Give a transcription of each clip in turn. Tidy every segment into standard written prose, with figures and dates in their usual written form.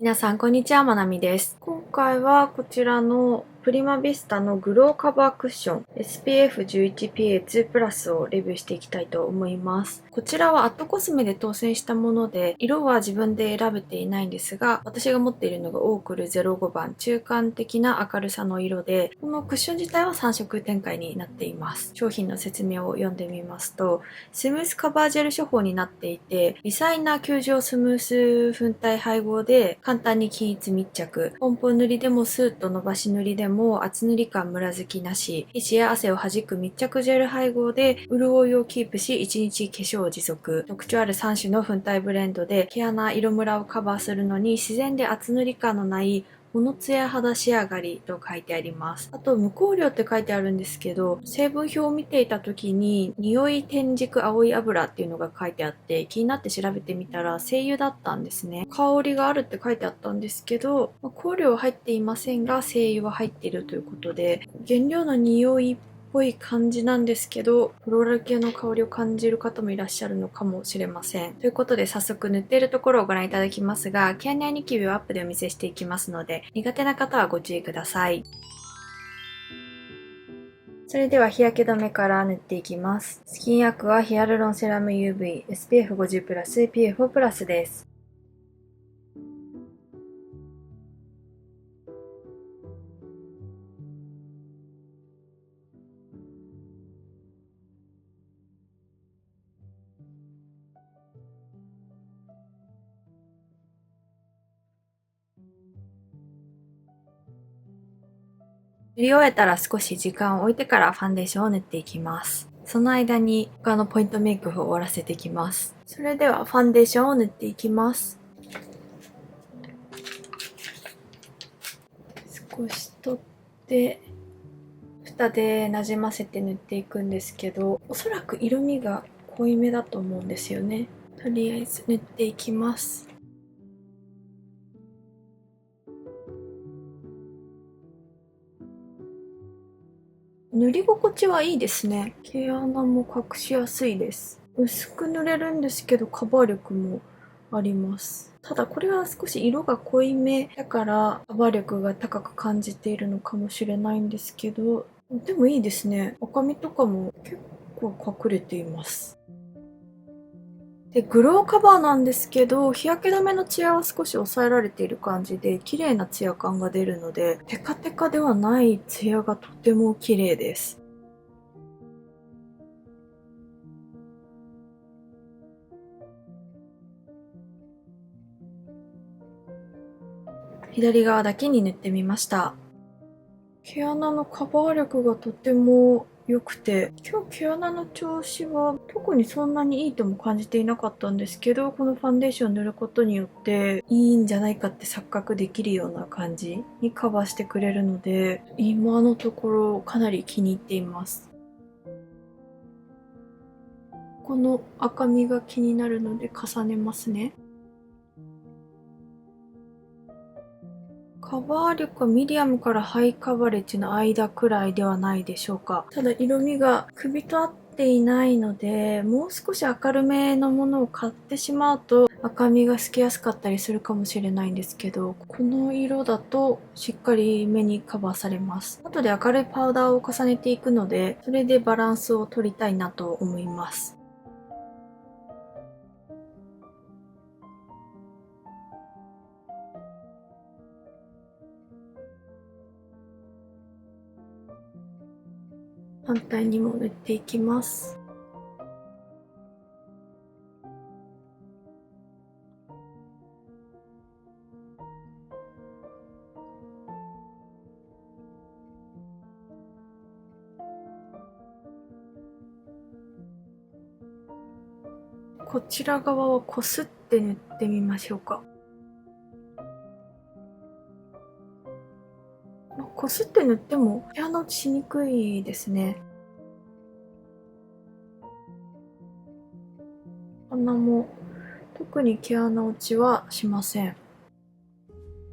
皆さん、こんにちは。まなみです。今回はこちらのプリマヴィスタのグローカバークッション SPF11PA2 プラスをレビューしていきたいと思います。こちらはアットコスメで当選したもので、色は自分で選べていないんですが、私が持っているのがオークル05番、中間的な明るさの色で、このクッション自体は3色展開になっています。商品の説明を読んでみますと、スムースカバージェル処方になっていて、微細な球状スムース粉体配合で簡単に均一密着。ポンポン塗りでもスーッと伸ばし塗りでも厚塗り感ムラつきなし。皮脂や汗を弾く密着ジェル配合で潤いをキープし1日化粧を持続。特徴ある3種の粉体ブレンドで毛穴色ムラをカバーするのに自然で厚塗り感のないモノツヤ肌仕上がりと書いてあります。あと、無香料って書いてあるんですけど、成分表を見ていた時に、匂い天竺青い油っていうのが書いてあって、気になって調べてみたら、精油だったんですね。香りがあるって書いてあったんですけど、香料は入っていませんが、精油は入っているということで、原料の匂いっぽい感じなんですけど、フローラル系の香りを感じる方もいらっしゃるのかもしれません。ということで早速塗っているところをご覧いただきますが、毛穴ニキビをアップでお見せしていきますので、苦手な方はご注意ください。それでは日焼け止めから塗っていきます。スキンアクアヒアルロンセラム UV SPF50+、PA4+です。塗り終えたら少し時間を置いてからファンデーションを塗っていきます。その間に他のポイントメイクを終わらせていきます。それではファンデーションを塗っていきます。少し取って蓋でなじませて塗っていくんですけど、おそらく色味が濃いめだと思うんですよね。とりあえず塗っていきます。塗り心地はいいですね。毛穴も隠しやすいです。薄く塗れるんですけどカバー力もあります。ただこれは少し色が濃いめだからカバー力が高く感じているのかもしれないんですけど、でもいいですね。赤みとかも結構隠れています。で、グローカバーなんですけど、日焼け止めのツヤは少し抑えられている感じで、綺麗なツヤ感が出るので、テカテカではないツヤがとても綺麗です。左側だけに塗ってみました。毛穴のカバー力がとても良くて、今日毛穴の調子は特にそんなにいいとも感じていなかったんですけど、このファンデーションを塗ることによっていいんじゃないかって錯覚できるような感じにカバーしてくれるので、今のところかなり気に入っています。この赤みが気になるので重ねますね。カバー力はミディアムからハイカバレッジの間くらいではないでしょうか。ただ色味が首と合っていないので、もう少し明るめのものを買ってしまうと赤みが透けやすかったりするかもしれないんですけど、この色だとしっかり目にカバーされます。後で明るいパウダーを重ねていくので、それでバランスを取りたいなと思います。反対にも塗っていきます。こちら側はこすって塗ってみましょうか。こすって塗っても毛穴落ちしにくいですね。鼻も特に毛穴落ちはしません。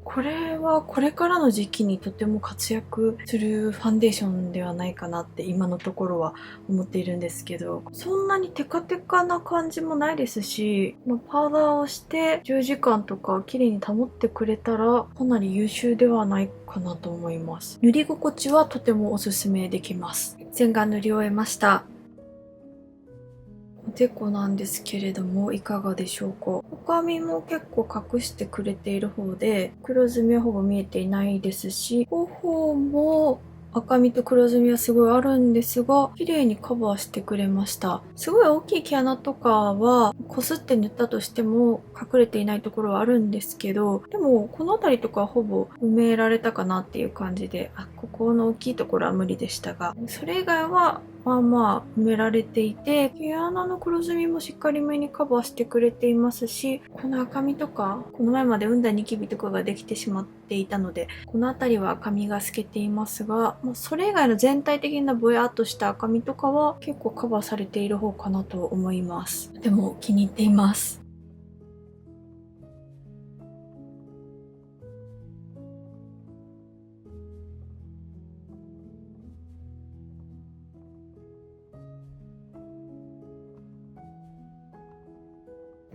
ここれはこれからの時期にとても活躍するファンデーションではないかなって今のところは思っているんですけど、そんなにテカテカな感じもないですし、パウダーをして10時間とか綺麗に保ってくれたらかなり優秀ではないかなと思います。塗り心地はとてもおすすめできます。全顔塗り終えました。おでこなんですけれどもいかがでしょうか。深みも結構隠してくれている方で、黒ずみはほぼ見えていないですし、頬も赤みと黒ずみはすごいあるんですが、綺麗にカバーしてくれました。すごい大きい毛穴とかはこすって塗ったとしても隠れていないところはあるんですけど、でもこの辺りとかはほぼ埋められたかなっていう感じで、ここの大きいところは無理でしたが、それ以外はまあ埋められていて、毛穴の黒ずみもしっかりめにカバーしてくれていますし、この赤みとか、この前まで産んだニキビとかができてしまっていたので、この辺りは赤みが透けていますが、それ以外の全体的なぼやっとした赤みとかは結構カバーされている方かなと思います。でも気に入っています。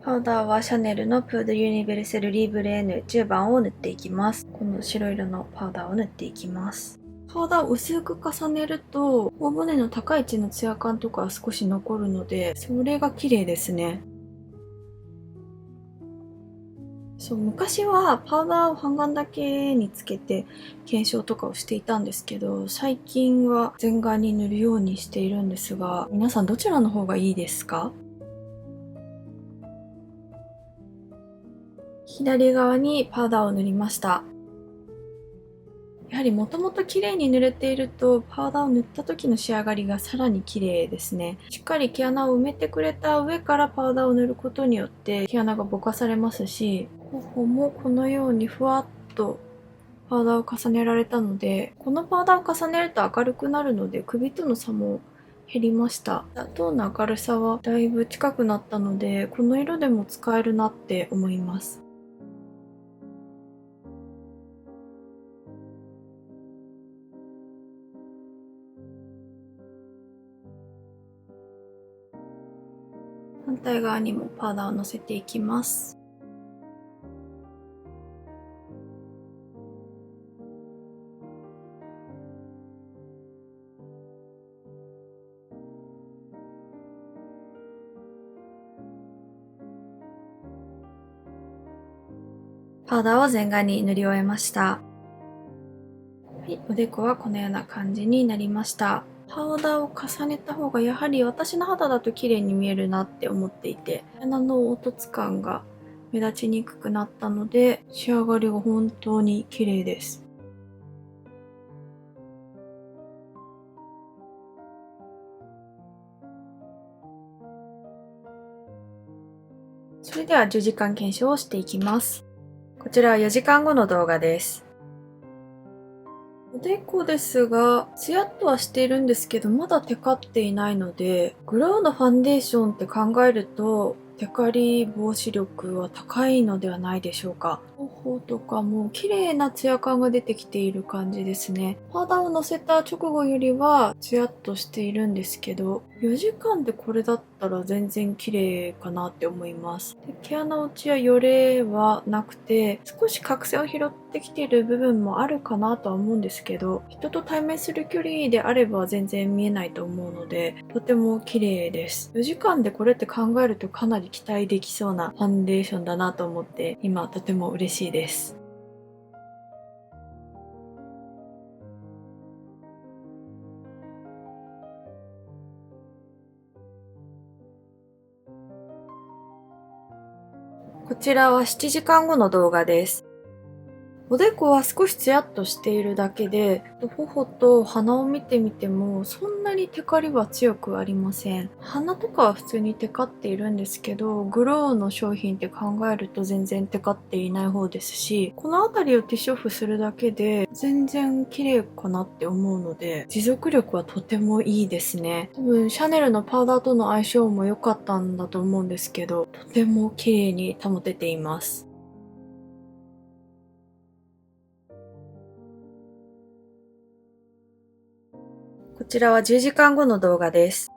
パウダーはシャネルのプードユニベルセルリーブレーヌ10番を塗っていきます。この白色のパウダーを塗っていきます。パウダーを薄く重ねると、頬骨の高い位置のツヤ感とかは少し残るので、それが綺麗ですね。そう、昔はパウダーを半眼だけにつけて検証とかをしていたんですけど、最近は全顔に塗るようにしているんですが、皆さんどちらの方がいいですか？左側にパウダーを塗りました。やはりもともと綺麗に塗れていると、パウダーを塗った時の仕上がりがさらに綺麗ですね。しっかり毛穴を埋めてくれた上からパウダーを塗ることによって毛穴がぼかされますし、頬もこのようにふわっとパウダーを重ねられたので、このパウダーを重ねると明るくなるので首との差も減りました。トーンの明るさはだいぶ近くなったので、この色でも使えるなって思います。反対側にもパウダーをのせていきます。パウダーを全顔に塗り終えました。はい、おでこはこのような感じになりました。パウダーを重ねた方がやはり私の肌だと綺麗に見えるなって思っていて、鼻の凹凸感が目立ちにくくなったので、仕上がりが本当に綺麗です。それでは10時間検証をしていきます。こちらは4時間後の動画です。おでこですが、ツヤっとはしているんですけど、まだテカっていないので、グローのファンデーションって考えると、テカリ防止力は高いのではないでしょうか。頬とかも綺麗なツヤ感が出てきている感じですね。パウダーをのせた直後よりはツヤっとしているんですけど、4時間でこれだったら全然綺麗かなって思います。で、毛穴落ちやよれはなくて、少し角栓を拾ってきている部分もあるかなとは思うんですけど、人と対面する距離であれば全然見えないと思うので、とても綺麗です。4時間でこれって考えるとかなり期待できそうなファンデーションだなと思って、今とても嬉しいです。こちらは7時間後の動画です。おでこは少しツヤっとしているだけで、頬と鼻を見てみてもそんなにテカリは強くありません。鼻とかは普通にテカっているんですけど、グローの商品って考えると全然テカっていない方ですし、この辺りをティッシュオフするだけで全然綺麗かなって思うので、持続力はとてもいいですね。多分シャネルのパウダーとの相性も良かったんだと思うんですけど、とても綺麗に保てています。こちらは10時間後の動画です。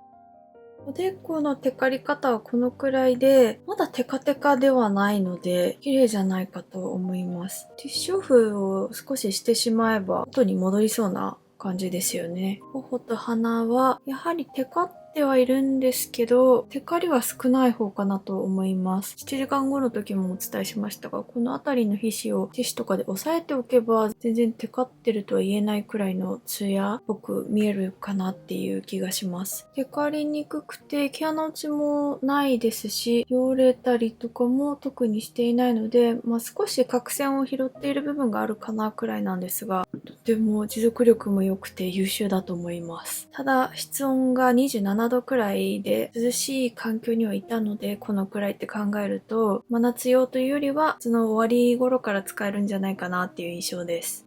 おでこのテカり方はこのくらいで、まだテカテカではないので、綺麗じゃないかと思います。ティッシュオフを少ししてしまえば、元に戻りそうな感じですよね。頬と鼻は、やはりテカってはいるんですけど、テカりは少ない方かなと思います。7時間後の時もお伝えしましたが、この辺りの皮脂をティッシュとかで押さえておけば、全然テカってるとは言えないくらいのツヤっぽく見えるかなっていう気がします。テカりにくくて、毛穴落ちもないですし、汚れたりとかも特にしていないので、少し角栓を拾っている部分があるかなくらいなんですが、とても持続力も良くて優秀だと思います。ただ、室温が27度くらいで涼しい環境にはいたので、このくらいって考えると、真夏用というよりは、その終わり頃から使えるんじゃないかなっていう印象です。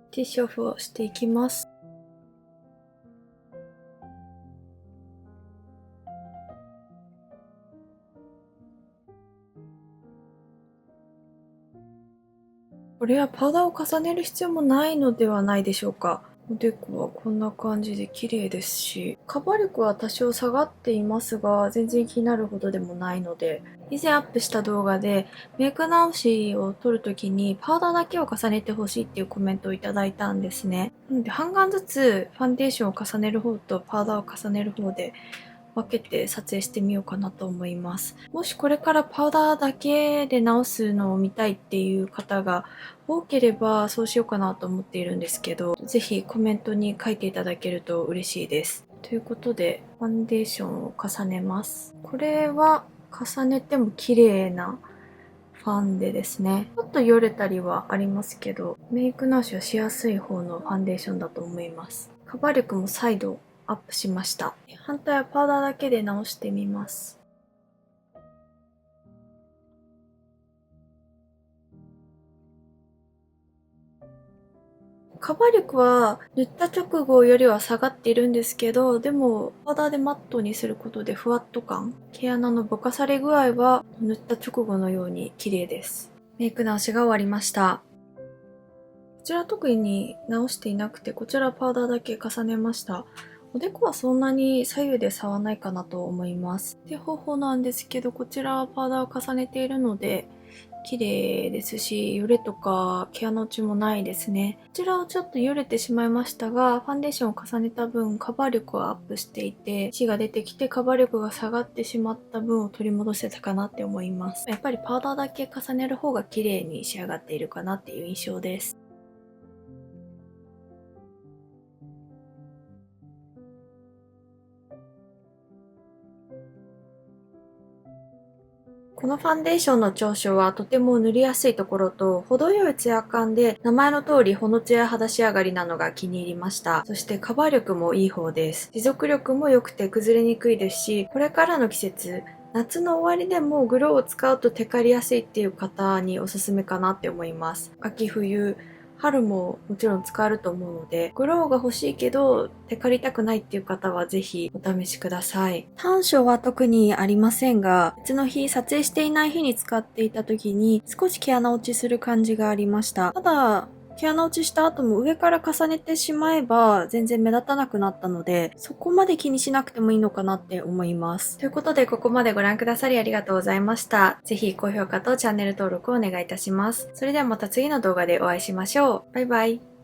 ティッシュオフをしていきます。これはパウダーを重ねる必要もないのではないでしょうか。おでこはこんな感じで綺麗ですし、カバー力は多少下がっていますが、全然気になるほどでもないので、以前アップした動画でメイク直しを撮るときにパウダーだけを重ねてほしいっていうコメントをいただいたんですね。なので半眼ずつファンデーションを重ねる方とパウダーを重ねる方で分けて撮影してみようかなと思います。もしこれからパウダーだけで直すのを見たいっていう方が多ければそうしようかなと思っているんですけど、ぜひコメントに書いていただけると嬉しいです。ということで、ファンデーションを重ねます。これは重ねても綺麗なファンデですね。ちょっとよれたりはありますけど、メイク直しはしやすい方のファンデーションだと思います。カバー力も再度アップしました。反対はパウダーだけで直してみます。カバー力は塗った直後よりは下がっているんですけど、でもパウダーでマットにすることでふわっと感、毛穴のぼかされ具合は塗った直後のように綺麗です。メイク直しが終わりました。こちら特に直していなくて、こちらパウダーだけ重ねました。おでこはそんなに左右で差はないかなと思います。で、頬なんですけど、こちらはパウダーを重ねているので、綺麗ですし、よれとか毛穴落ちもないですね。こちらはちょっとよれてしまいましたが、ファンデーションを重ねた分カバー力はアップしていて、血が出てきてカバー力が下がってしまった分を取り戻せたかなって思います。やっぱりパウダーだけ重ねる方が綺麗に仕上がっているかなっていう印象です。このファンデーションの長所はとても塗りやすいところと、程よいツヤ感で、名前の通りほのツヤ肌仕上がりなのが気に入りました。そしてカバー力もいい方です。持続力も良くて崩れにくいですし、これからの季節、夏の終わりでもグローを使うとテカりやすいっていう方におすすめかなって思います。秋冬、春ももちろん使えると思うので、グローが欲しいけど、テカりたくないっていう方はぜひお試しください。短所は特にありませんが、別の日、撮影していない日に使っていた時に少し毛穴落ちする感じがありました。ただ、毛穴落ちした後も上から重ねてしまえば全然目立たなくなったので、そこまで気にしなくてもいいのかなって思います。ということで、ここまでご覧くださりありがとうございました。ぜひ高評価とチャンネル登録をお願いいたします。それではまた次の動画でお会いしましょう。バイバイ。